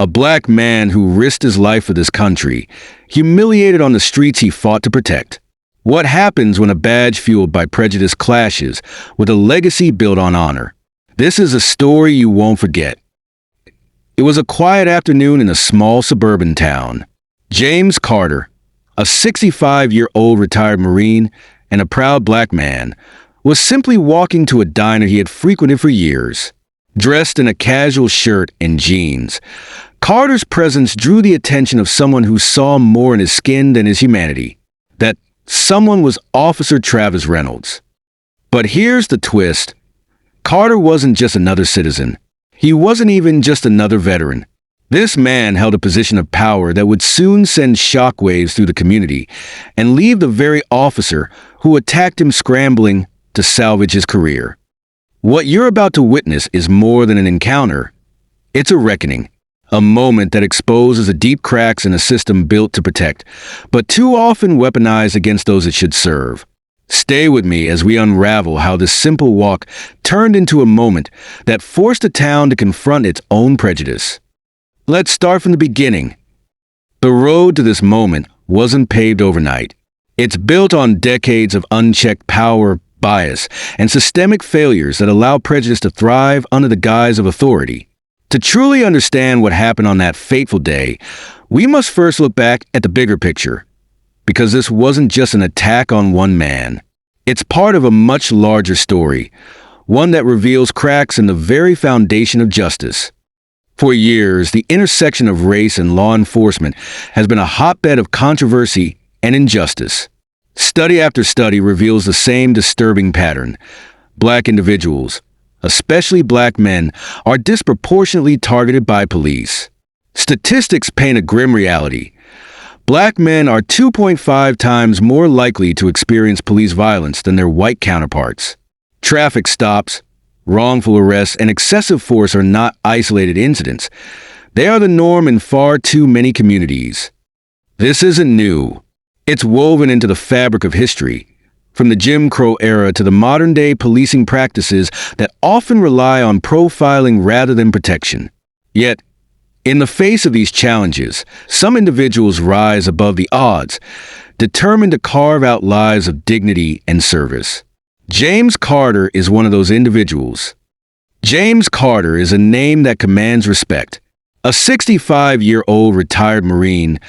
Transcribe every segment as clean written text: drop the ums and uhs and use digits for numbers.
a black man who risked his life for this country, humiliated on the streets he fought to protect. What happens when a badge fueled by prejudice clashes with a legacy built on honor? This is a story you won't forget. It was a quiet afternoon in a small suburban town. James Carter, a 65-year-old retired Marine and a proud black man, was simply walking to a diner he had frequented for years. Dressed in a casual shirt and jeans, Carter's presence drew the attention of someone who saw more in his skin than his humanity. That someone was Officer Travis Reynolds. But here's the twist. Carter wasn't just another citizen. He wasn't even just another veteran. This man held a position of power that would soon send shockwaves through the community and leave the very officer who attacked him scrambling to salvage his career. What you're about to witness is more than an encounter. It's a reckoning, a moment that exposes the deep cracks in a system built to protect, but too often weaponized against those it should serve. Stay with me as we unravel how this simple walk turned into a moment that forced the town to confront its own prejudice. Let's start from the beginning. The road to this moment wasn't paved overnight. It's built on decades of unchecked power, bias, and systemic failures that allow prejudice to thrive under the guise of authority. To truly understand what happened on that fateful day, we must first look back at the bigger picture. Because this wasn't just an attack on one man. It's part of a much larger story, one that reveals cracks in the very foundation of justice. For years, the intersection of race and law enforcement has been a hotbed of controversy and injustice. Study after study reveals the same disturbing pattern. Black individuals, especially black men, are disproportionately targeted by police. Statistics paint a grim reality. Black men are 2.5 times more likely to experience police violence than their white counterparts. Traffic stops, wrongful arrests, and excessive force are not isolated incidents. They are the norm in far too many communities. This isn't new. It's woven into the fabric of history, from the Jim Crow era to the modern-day policing practices that often rely on profiling rather than protection. Yet, in the face of these challenges, some individuals rise above the odds, determined to carve out lives of dignity and service. James Carter is one of those individuals. James Carter is a name that commands respect. A 65-year-old retired Marine,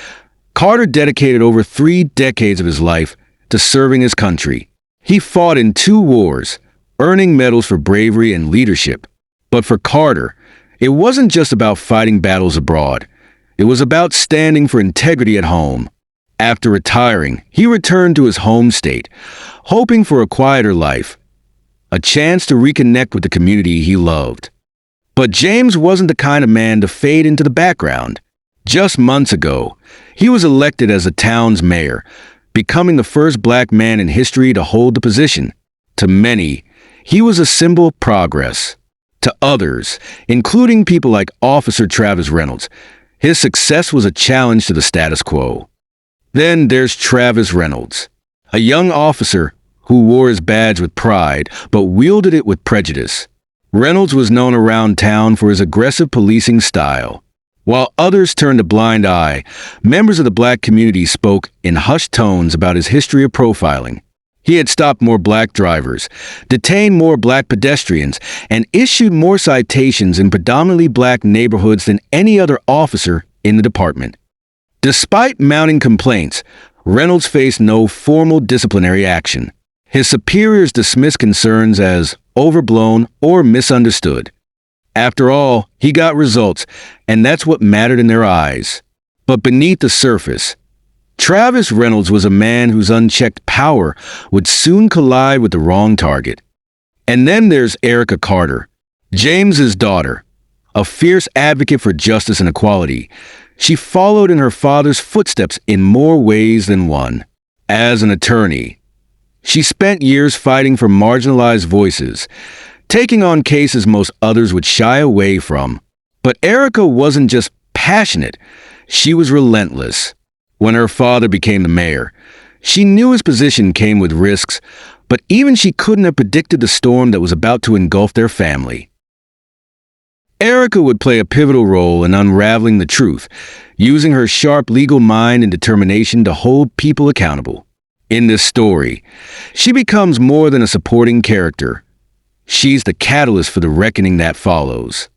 Carter dedicated over 3 decades of his life to serving his country. He fought in 2 wars, earning medals for bravery and leadership. But for Carter, it wasn't just about fighting battles abroad. It was about standing for integrity at home. After retiring, he returned to his home state, hoping for a quieter life, a chance to reconnect with the community he loved. But James wasn't the kind of man to fade into the background. Just months ago, he was elected as the town's mayor, becoming the first black man in history to hold the position. To many, he was a symbol of progress. To others, including people like Officer Travis Reynolds, his success was a challenge to the status quo. Then there's Travis Reynolds, a young officer who wore his badge with pride but wielded it with prejudice. Reynolds was known around town for his aggressive policing style. While others turned a blind eye, members of the black community spoke in hushed tones about his history of profiling. He had stopped more black drivers, detained more black pedestrians, and issued more citations in predominantly black neighborhoods than any other officer in the department. Despite mounting complaints, Reynolds faced no formal disciplinary action. His superiors dismissed concerns as overblown or misunderstood. After all, he got results, and that's what mattered in their eyes. But beneath the surface, Travis Reynolds was a man whose unchecked power would soon collide with the wrong target. And then there's Erica Carter, James's daughter, a fierce advocate for justice and equality. She followed in her father's footsteps in more ways than one. As an attorney, she spent years fighting for marginalized voices, taking on cases most others would shy away from. But Erica wasn't just passionate, she was relentless. When her father became the mayor, she knew his position came with risks, but even she couldn't have predicted the storm that was about to engulf their family. Erica would play a pivotal role in unraveling the truth, using her sharp legal mind and determination to hold people accountable. In this story, she becomes more than a supporting character. She's the catalyst for the reckoning that follows.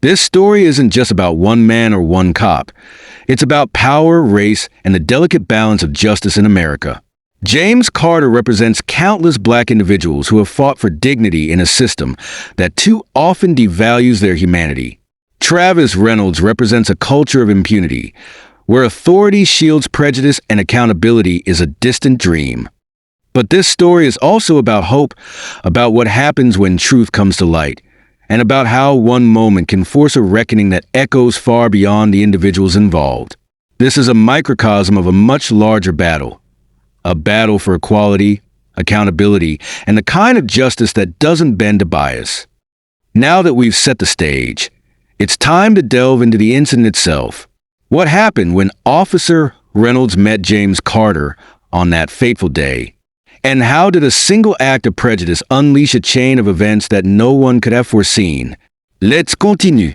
This story isn't just about one man or one cop. It's about power, race, and the delicate balance of justice in America. James Carter represents countless black individuals who have fought for dignity in a system that too often devalues their humanity. Travis Reynolds represents a culture of impunity, where authority shields prejudice and accountability is a distant dream. But this story is also about hope, about what happens when truth comes to light, and about how one moment can force a reckoning that echoes far beyond the individuals involved. This is a microcosm of a much larger battle. A battle for equality, accountability, and the kind of justice that doesn't bend to bias. Now that we've set the stage, it's time to delve into the incident itself. What happened when Officer Reynolds met James Carter on that fateful day? And how did a single act of prejudice unleash a chain of events that no one could have foreseen? Let's continue.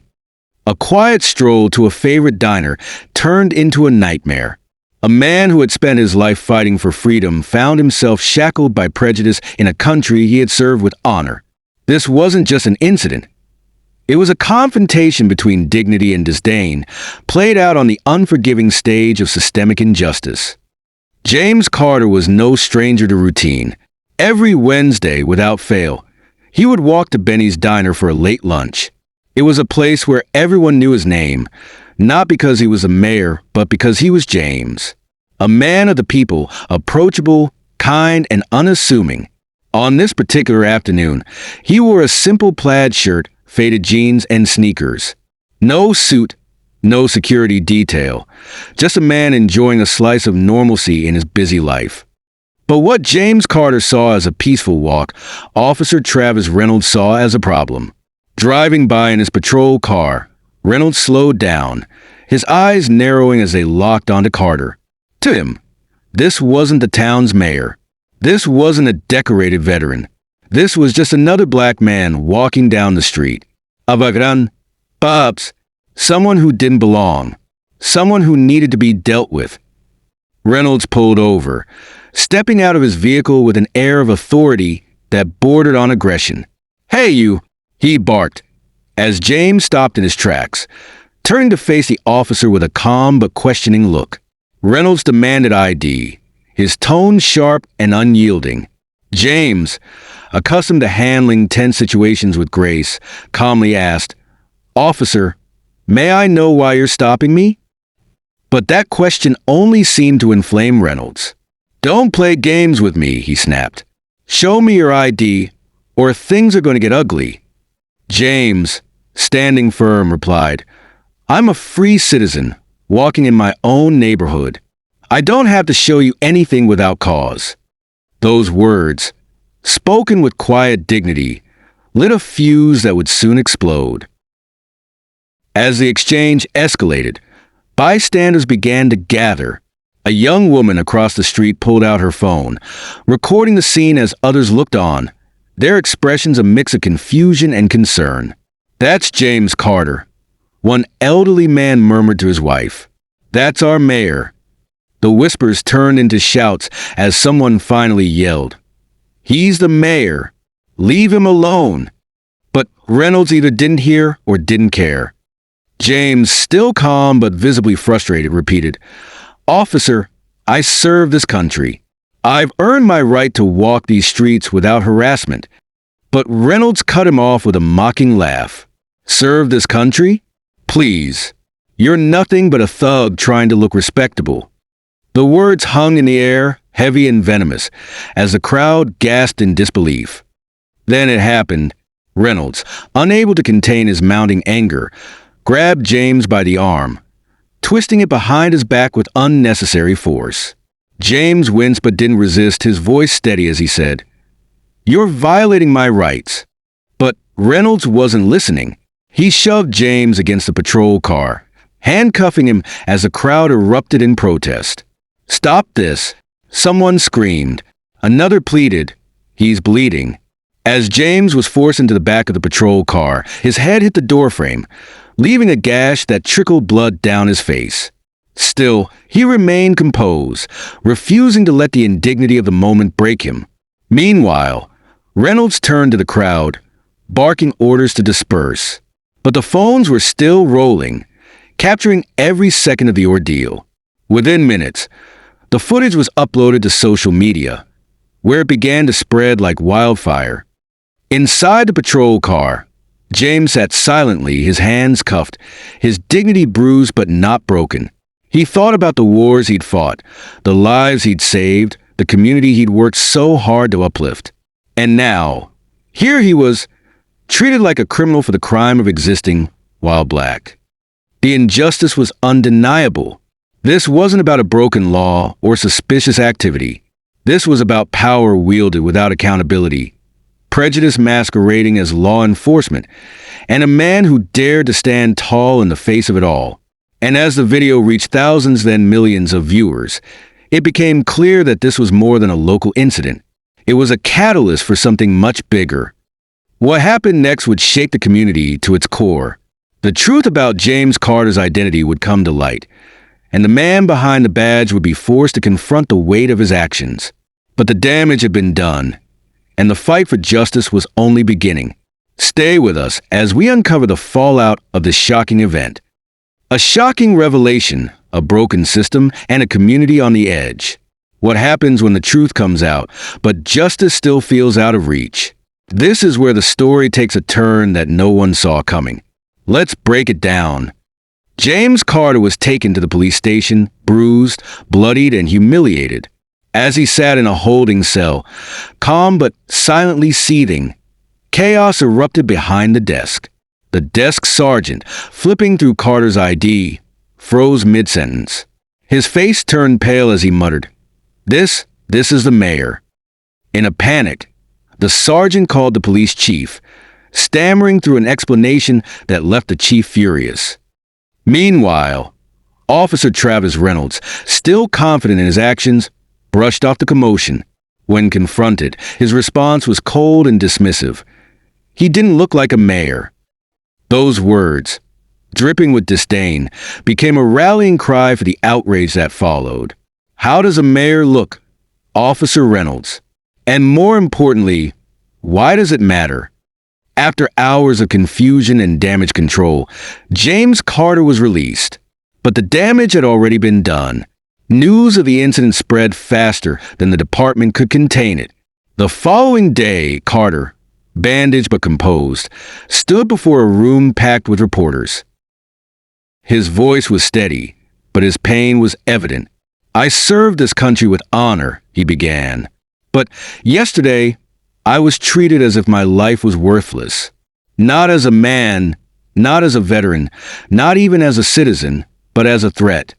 A quiet stroll to a favorite diner turned into a nightmare. A man who had spent his life fighting for freedom found himself shackled by prejudice in a country he had served with honor. This wasn't just an incident. It was a confrontation between dignity and disdain, played out on the unforgiving stage of systemic injustice. James Carter was no stranger to routine. Every Wednesday, without fail, he would walk to Benny's Diner for a late lunch. It was a place where everyone knew his name, not because he was a mayor, but because he was James. A man of the people, approachable, kind, and unassuming. On this particular afternoon, he wore a simple plaid shirt, faded jeans, and sneakers. No suit, no security detail, just a man enjoying a slice of normalcy in his busy life. But what James Carter saw as a peaceful walk, Officer Travis Reynolds saw as a problem. Driving by in his patrol car, Reynolds slowed down, his eyes narrowing as they locked onto Carter. To him, this wasn't the town's mayor. This wasn't a decorated veteran. This was just another black man walking down the street. A vagrant, perhaps, someone who didn't belong, someone who needed to be dealt with. Reynolds pulled over, stepping out of his vehicle with an air of authority that bordered on aggression. "Hey, you!" he barked, as James stopped in his tracks, turning to face the officer with a calm but questioning look. Reynolds demanded ID, his tone sharp and unyielding. James, accustomed to handling tense situations with grace, calmly asked, "Officer, may I know why you're stopping me?" But that question only seemed to inflame Reynolds. "Don't play games with me," he snapped. "Show me your ID, or things are going to get ugly." James, standing firm, replied, "I'm a free citizen, walking in my own neighborhood. I don't have to show you anything without cause." Those words, spoken with quiet dignity, lit a fuse that would soon explode. As the exchange escalated, bystanders began to gather. A young woman across the street pulled out her phone, recording the scene as others looked on, their expressions a mix of confusion and concern. "That's James Carter," one elderly man murmured to his wife. "That's our mayor." The whispers turned into shouts as someone finally yelled, "He's the mayor. Leave him alone." But Reynolds either didn't hear or didn't care. James, still calm but visibly frustrated, repeated, "Officer, I serve this country. I've earned my right to walk these streets without harassment." But Reynolds cut him off with a mocking laugh. "Serve this country? Please. You're nothing but a thug trying to look respectable." The words hung in the air, heavy and venomous, as the crowd gasped in disbelief. Then it happened. Reynolds, unable to contain his mounting anger, grabbed James by the arm, twisting it behind his back with unnecessary force. James winced but didn't resist, his voice steady as he said, "You're violating my rights." But Reynolds wasn't listening. He shoved James against the patrol car, handcuffing him as the crowd erupted in protest. "Stop this!" Someone screamed. Another pleaded, "He's bleeding." As James was forced into the back of the patrol car, his head hit the doorframe, leaving a gash that trickled blood down his face. Still, he remained composed, refusing to let the indignity of the moment break him. Meanwhile, Reynolds turned to the crowd, barking orders to disperse. But the phones were still rolling, capturing every second of the ordeal. Within minutes, the footage was uploaded to social media, where it began to spread like wildfire. Inside the patrol car, James sat silently, his hands cuffed, his dignity bruised but not broken. He thought about the wars he'd fought, the lives he'd saved, the community he'd worked so hard to uplift. And now, here he was, treated like a criminal for the crime of existing while black. The injustice was undeniable. This wasn't about a broken law or suspicious activity. This was about power wielded without accountability, prejudice masquerading as law enforcement, and a man who dared to stand tall in the face of it all. And as the video reached thousands, then millions of viewers, it became clear that this was more than a local incident. It was a catalyst for something much bigger. What happened next would shake the community to its core. The truth about James Carter's identity would come to light, and the man behind the badge would be forced to confront the weight of his actions. But the damage had been done, and the fight for justice was only beginning. Stay with us as we uncover the fallout of this shocking event. A shocking revelation, a broken system, and a community on the edge. What happens when the truth comes out, but justice still feels out of reach? This is where the story takes a turn that no one saw coming. Let's break it down. James Carter was taken to the police station, bruised, bloodied, and humiliated. As he sat in a holding cell, calm but silently seething, chaos erupted behind the desk. The desk sergeant, flipping through Carter's ID, froze mid-sentence. His face turned pale as he muttered, This is the mayor." In a panic, the sergeant called the police chief, stammering through an explanation that left the chief furious. Meanwhile, Officer Travis Reynolds, still confident in his actions, brushed off the commotion. When confronted, his response was cold and dismissive. He didn't look like a mayor. Those words, dripping with disdain, became a rallying cry for the outrage that followed. How does a mayor look? Officer Reynolds. And more importantly, why does it matter? After hours of confusion and damage control, James Carter was released. But the damage had already been done. News of the incident spread faster than the department could contain it. The following day, Carter, bandaged but composed, stood before a room packed with reporters. His voice was steady, but his pain was evident. "I served this country with honor," he began. "But yesterday, I was treated as if my life was worthless. Not as a man, not as a veteran, not even as a citizen, but as a threat."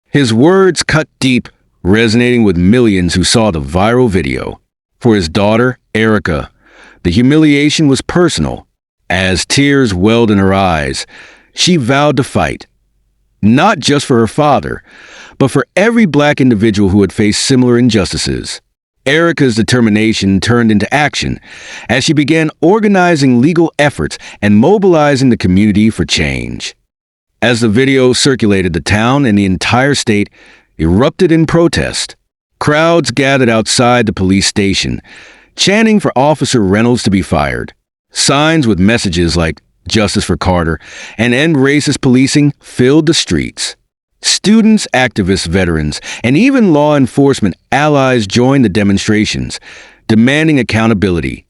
His words cut deep, resonating with millions who saw the viral video. For his daughter, Erica, the humiliation was personal. As tears welled in her eyes, she vowed to fight. Not just for her father, but for every black individual who had faced similar injustices. Erica's determination turned into action as she began organizing legal efforts and mobilizing the community for change. As the video circulated, the town and the entire state erupted in protest. Crowds gathered outside the police station, chanting for Officer Reynolds to be fired. Signs with messages like "Justice for Carter" and "End Racist Policing" filled the streets. Students, activists, veterans, and even law enforcement allies joined the demonstrations, demanding accountability.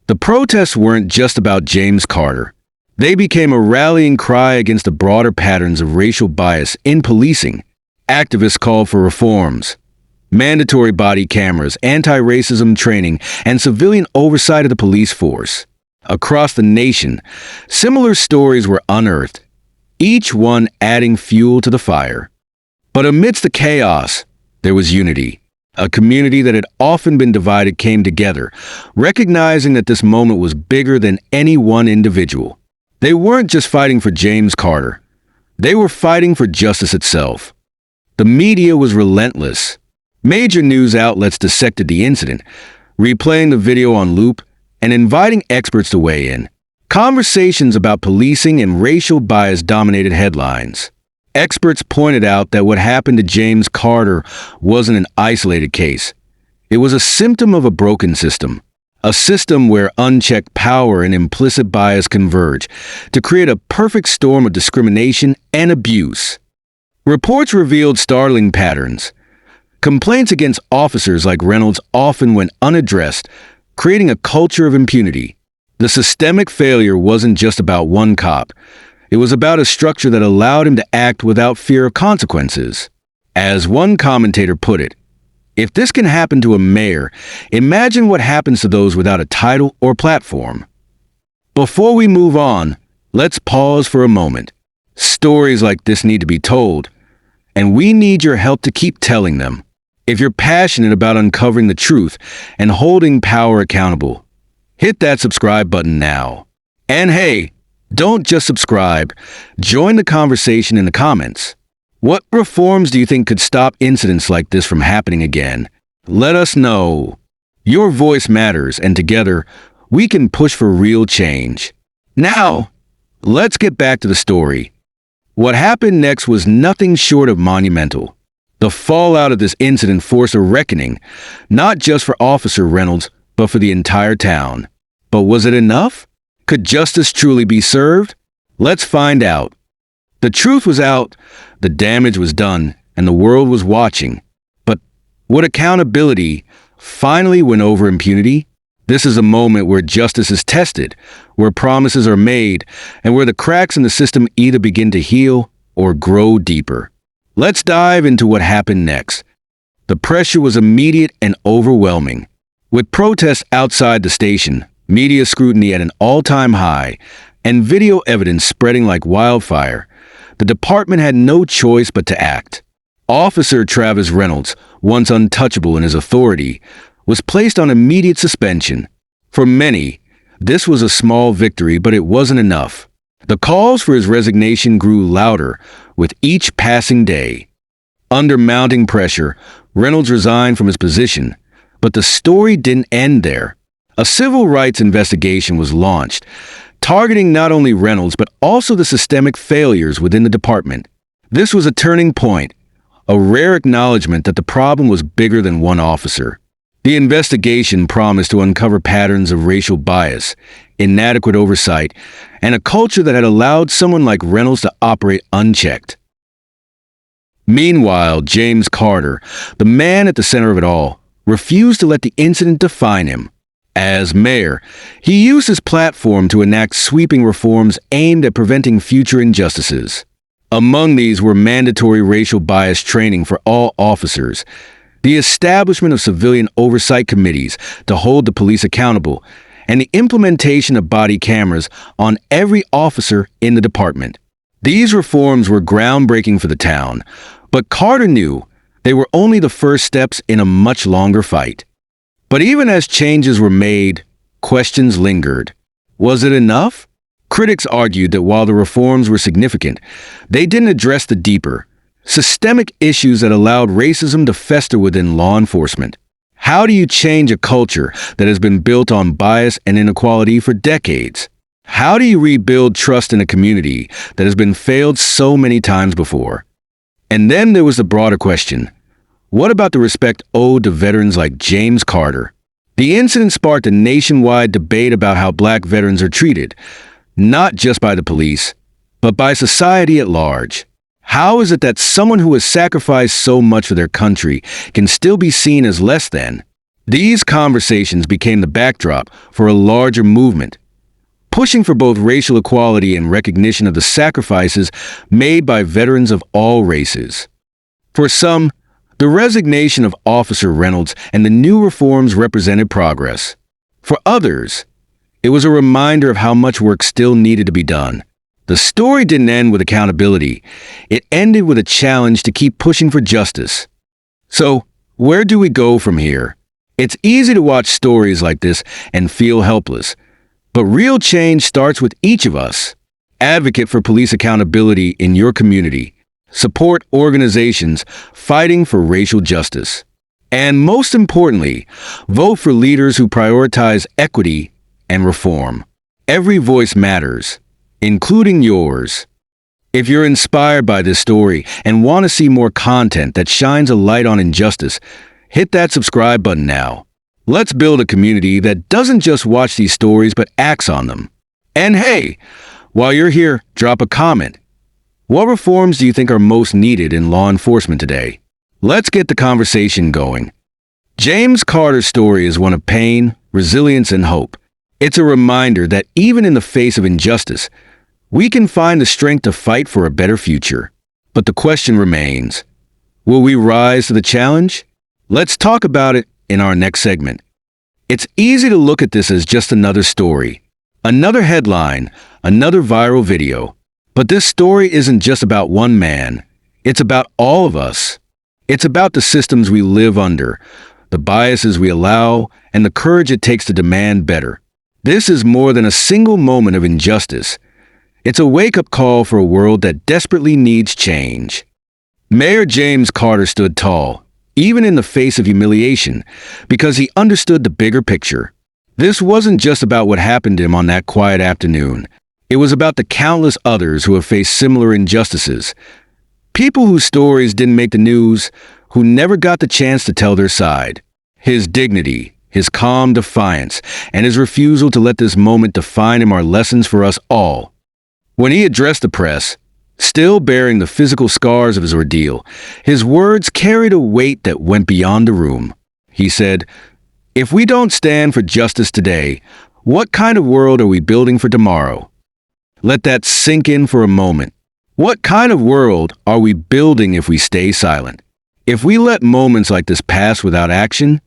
The protests weren't just about James Carter. They became a rallying cry against the broader patterns of racial bias in policing. Activists called for reforms, mandatory body cameras, anti-racism training, and civilian oversight of the police force. Across the nation, similar stories were unearthed, each one adding fuel to the fire. But amidst the chaos, there was unity. A community that had often been divided came together, recognizing that this moment was bigger than any one individual. They weren't just fighting for James Carter. They were fighting for justice itself. The media was relentless. Major news outlets dissected the incident, replaying the video on loop, and inviting experts to weigh in. Conversations about policing and racial bias dominated headlines. Experts pointed out that what happened to James Carter wasn't an isolated case. It was a symptom of a broken system. A system where unchecked power and implicit bias converge to create a perfect storm of discrimination and abuse. Reports revealed startling patterns. Complaints against officers like Reynolds often went unaddressed, creating a culture of impunity. The systemic failure wasn't just about one cop. It was about a structure that allowed him to act without fear of consequences. As one commentator put it, if this can happen to a mayor, imagine what happens to those without a title or platform. Before we move on, let's pause for a moment. Stories like this need to be told, and we need your help to keep telling them. If you're passionate about uncovering the truth and holding power accountable, hit that subscribe button now. And hey, don't just subscribe, join the conversation in the comments. What reforms do you think could stop incidents like this from happening again? Let us know. Your voice matters, and together, we can push for real change. Now, let's get back to the story. What happened next was nothing short of monumental. The fallout of this incident forced a reckoning, not just for Officer Reynolds, but for the entire town. But was it enough? Could justice truly be served? Let's find out. The truth was out, the damage was done, and the world was watching. But would accountability finally win over impunity? This is a moment where justice is tested, where promises are made, and where the cracks in the system either begin to heal or grow deeper. Let's dive into what happened next. The pressure was immediate and overwhelming. With protests outside the station, media scrutiny at an all-time high, and video evidence spreading like wildfire, the department had no choice but to act. Officer Travis Reynolds, once untouchable in his authority, was placed on immediate suspension. For many, this was a small victory, but it wasn't enough. The calls for his resignation grew louder with each passing day. Under mounting pressure, Reynolds resigned from his position, but the story didn't end there. A civil rights investigation was launched, targeting not only Reynolds but also the systemic failures within the department. This was a turning point, a rare acknowledgement that the problem was bigger than one officer. The investigation promised to uncover patterns of racial bias, inadequate oversight, and a culture that had allowed someone like Reynolds to operate unchecked. Meanwhile, James Carter, the man at the center of it all, refused to let the incident define him. As mayor, he used his platform to enact sweeping reforms aimed at preventing future injustices. Among these were mandatory racial bias training for all officers, the establishment of civilian oversight committees to hold the police accountable, and the implementation of body cameras on every officer in the department. These reforms were groundbreaking for the town, but Carter knew they were only the first steps in a much longer fight. But even as changes were made, questions lingered. Was it enough? Critics argued that while the reforms were significant, they didn't address the deeper, systemic issues that allowed racism to fester within law enforcement. How do you change a culture that has been built on bias and inequality for decades? How do you rebuild trust in a community that has been failed so many times before? And then there was the broader question. What about the respect owed to veterans like James Carter? The incident sparked a nationwide debate about how black veterans are treated, not just by the police, but by society at large. How is it that someone who has sacrificed so much for their country can still be seen as less than? These conversations became the backdrop for a larger movement, pushing for both racial equality and recognition of the sacrifices made by veterans of all races. For some, the resignation of Officer Reynolds and the new reforms represented progress. For others, it was a reminder of how much work still needed to be done. The story didn't end with accountability. It ended with a challenge to keep pushing for justice. So, where do we go from here? It's easy to watch stories like this and feel helpless. But real change starts with each of us. Advocate for police accountability in your community. Support organizations fighting for racial justice. And most importantly, vote for leaders who prioritize equity and reform. Every voice matters, including yours. If you're inspired by this story and want to see more content that shines a light on injustice, hit that subscribe button now. Let's build a community that doesn't just watch these stories but acts on them. And hey, while you're here, drop a comment. What reforms do you think are most needed in law enforcement today? Let's get the conversation going. James Carter's story is one of pain, resilience, and hope. It's a reminder that even in the face of injustice, we can find the strength to fight for a better future. But the question remains, will we rise to the challenge? Let's talk about it in our next segment. It's easy to look at this as just another story, another headline, another viral video. But this story isn't just about one man. It's about all of us. It's about the systems we live under, the biases we allow, and the courage it takes to demand better. This is more than a single moment of injustice. It's a wake-up call for a world that desperately needs change. Mayor James Carter stood tall, even in the face of humiliation, because he understood the bigger picture. This wasn't just about what happened to him on that quiet afternoon. It was about the countless others who have faced similar injustices. People whose stories didn't make the news, who never got the chance to tell their side. His dignity, his calm defiance, and his refusal to let this moment define him are lessons for us all. When he addressed the press, still bearing the physical scars of his ordeal, his words carried a weight that went beyond the room. He said, "If we don't stand for justice today, what kind of world are we building for tomorrow?" Let that sink in for a moment. What kind of world are we building if we stay silent? If we let moments like this pass without action?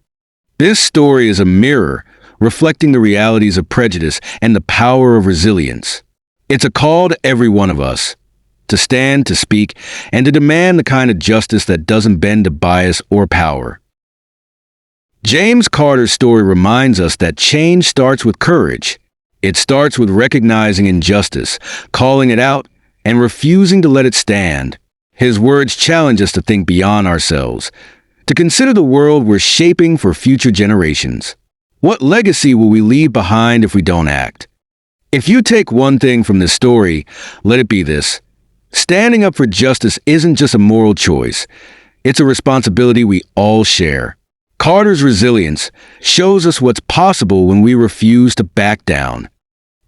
This story is a mirror reflecting the realities of prejudice and the power of resilience. It's a call to every one of us to stand, to speak, and to demand the kind of justice that doesn't bend to bias or power. James Carter's story reminds us that change starts with courage. It starts with recognizing injustice, calling it out, and refusing to let it stand. His words challenge us to think beyond ourselves, to consider the world we're shaping for future generations. What legacy will we leave behind if we don't act? If you take one thing from this story, let it be this. Standing up for justice isn't just a moral choice. It's a responsibility we all share. Carter's resilience shows us what's possible when we refuse to back down.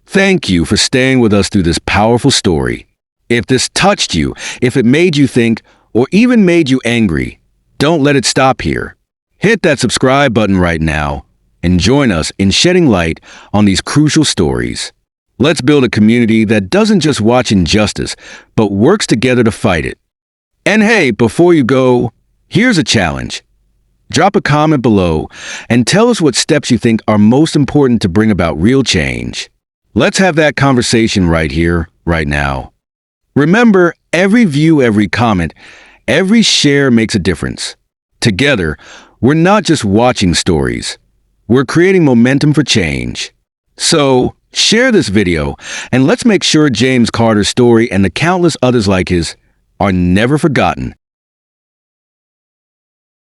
Thank you for staying with us through this powerful story. If this touched you, if it made you think, or even made you angry, don't let it stop here. Hit that subscribe button right now and join us in shedding light on these crucial stories. Let's build a community that doesn't just watch injustice, but works together to fight it. And hey, before you go, here's a challenge. Drop a comment below and tell us what steps you think are most important to bring about real change. Let's have that conversation right here, right now. Remember, every view, every comment, every share makes a difference. Together, we're not just watching stories. We're creating momentum for change. So, share this video, and let's make sure James Carter's story and the countless others like his are never forgotten.